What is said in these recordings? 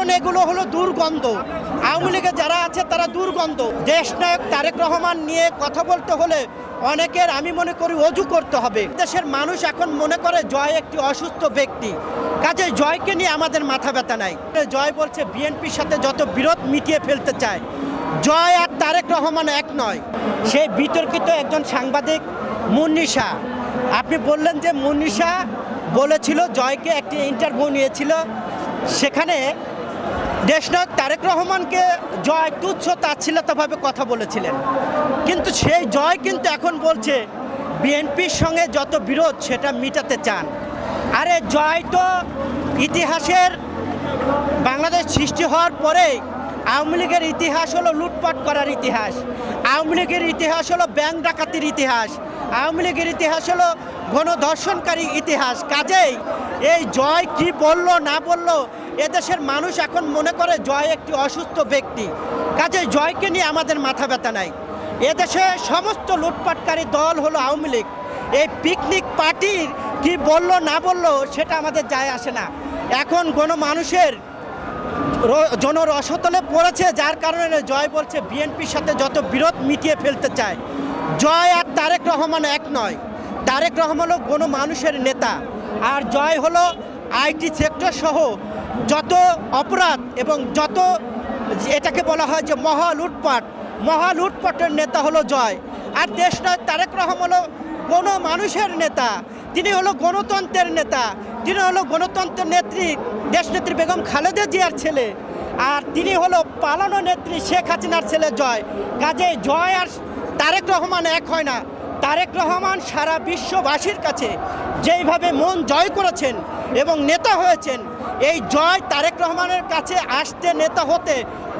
কারণ এগুলো হলো দুর্গন্ধ। আওয়ামী লীগে যারা আছে তারা দুর্গন্ধ। দেশনায়ক তারেক রহমান নিয়ে কথা বলতে হলে অনেকের আমি মনে করি অজু করতে হবে। দেশের মানুষ এখন মনে করে জয় একটি অসুস্থ ব্যক্তি, কাজে জয়কে নিয়ে আমাদের মাথা ব্যথা নাই। জয় বলছে বিএনপির সাথে যত বিরোধ মিটিয়ে ফেলতে চায়। জয় আর তারেক রহমান এক নয়। সেই বিতর্কিত একজন সাংবাদিক মুন্নিশা, আপনি বললেন যে মুন্নিশা বলেছিল জয়কে একটি ইন্টারভিউ নিয়েছিল, সেখানে দেশনায়ক তারেক রহমানকে জয় তুচ্ছ তাচ্ছিল্যভাবে কথা বলেছিলেন, কিন্তু সেই জয় কিন্তু এখন বলছে বিএনপির সঙ্গে যত বিরোধ সেটা মিটাতে চান। আরে জয় তো ইতিহাসের বাংলাদেশ সৃষ্টি হওয়ার পরে আওয়ামী লীগের ইতিহাস হলো লুটপাট করার ইতিহাস, আওয়ামী লীগের ইতিহাস হলো ব্যাংক ডাকাতির ইতিহাস, আওয়ামী লীগের ইতিহাস হলো গণধর্ষণকারী ইতিহাস। কাজেই এই জয় কি বলল না বলল এদেশের মানুষ এখন মনে করে জয় একটি অসুস্থ ব্যক্তি, কাজেই জয়কে নিয়ে আমাদের মাথা ব্যথা নাই। এদেশে সমস্ত লুটপাটকারী দল হলো আওয়ামী লীগ। এই পিকনিক পার্টির কি বলল না বলল সেটা আমাদের যায় আসে না। এখন গণমানুষের জনরসতলে পড়েছে, যার কারণে জয় বলছে বিএনপির সাথে যত বিরোধ মিটিয়ে ফেলতে চায়। জয় আর তারেক রহমান এক নয়। তারেক রহমান হলো গণমানুষের নেতা, আর জয় হলো আইটি সেক্টর সহ যত অপরাধ এবং যত এটাকে বলা হয় যে মহালুটপাটের নেতা হলো জয়। আর দেশনায়ক তারেক রহমান হলো গণমানুষের নেতা, তিনি হলো গণতন্ত্রের নেতা, তিনি হলো গণতন্ত্রের নেত্রী দেশনেত্রী বেগম খালেদা জিয়ার ছেলে, আর তিনি হলো পালানো নেত্রী শেখ হাসিনার ছেলে জয়। কাজে জয় আর তারেক রহমান এক হয় না। তারেক রহমান সারা বিশ্ববাসীর কাছে যেইভাবে মন জয় করেছেন এবং নেতা হয়েছেন, এই জয় তারেক রহমানের কাছে আসতে নেতা হতে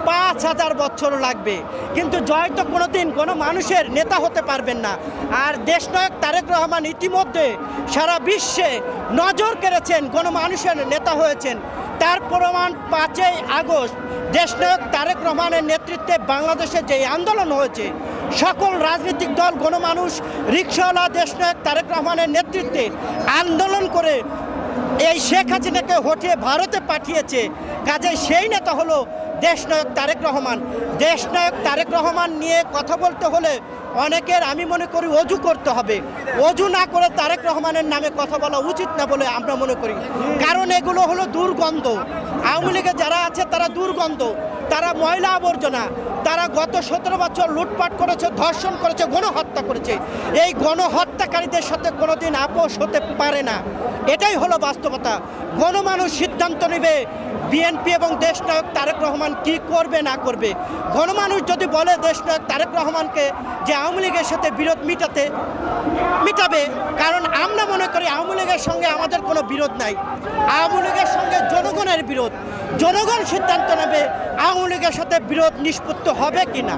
৫,০০০ বছর লাগবে, কিন্তু জয় তো কোনোদিন কোনো মানুষের নেতা হতে পারবেন না। আর দেশনায়ক তারেক রহমান ইতিমধ্যে সারা বিশ্বে নজর কেড়েছেন, গণমানুষের নেতা হয়েছেন। তার প্রমাণ ৫ই আগস্ট দেশনায়ক তারেক রহমানের নেতৃত্বে বাংলাদেশে যে আন্দোলন হয়েছে, সকল রাজনৈতিক দল গণমানুষ রিকশাওয়ালা দেশনায়ক তারেক রহমানের নেতৃত্বে আন্দোলন করে এই শেখ হাসিনাকে হটিয়ে ভারতে পাঠিয়েছে। কাজে সেই নেতা হলো দেশনায়ক তারেক রহমান। দেশনায়ক তারেক রহমান নিয়ে কথা বলতে হলে অনেকের আমি মনে করি অজু করতে হবে। অজু না করে তারেক রহমানের নামে কথা বলা উচিত না বলে আমরা মনে করি, কারণ এগুলো হলো দুর্গন্ধ। আওয়ামী লীগে যারা আছে তারা দুর্গন্ধ, তারা ময়লা আবর্জনা, তারা গত 17 বছর লুটপাট করেছে, ধর্ষণ করেছে, গণহত্যা করেছে। এই গণহত্যাকারীদের সাথে কোনোদিন আপোষ হতে পারে না, এটাই হলো বাস্তবতা। গণমানুষ সিদ্ধান্ত নেবে বিএনপি এবং দেশনায়ক তারেক রহমান কি করবে না করবে। গণমানুষ যদি বলে দেশনায়ক তারেক রহমানকে যে আওয়ামী লীগের সাথে বিরোধ মিটাবে, কারণ আমরা মনে করি আওয়ামী লীগের সঙ্গে আমাদের কোনো বিরোধ নাই। আওয়ামী লীগের সঙ্গে জনগণের বিরোধ, জনগণ সিদ্ধান্ত নেবে আওয়ামী লীগের সাথে বিরোধ নিষ্পত্তি হবে কিনা।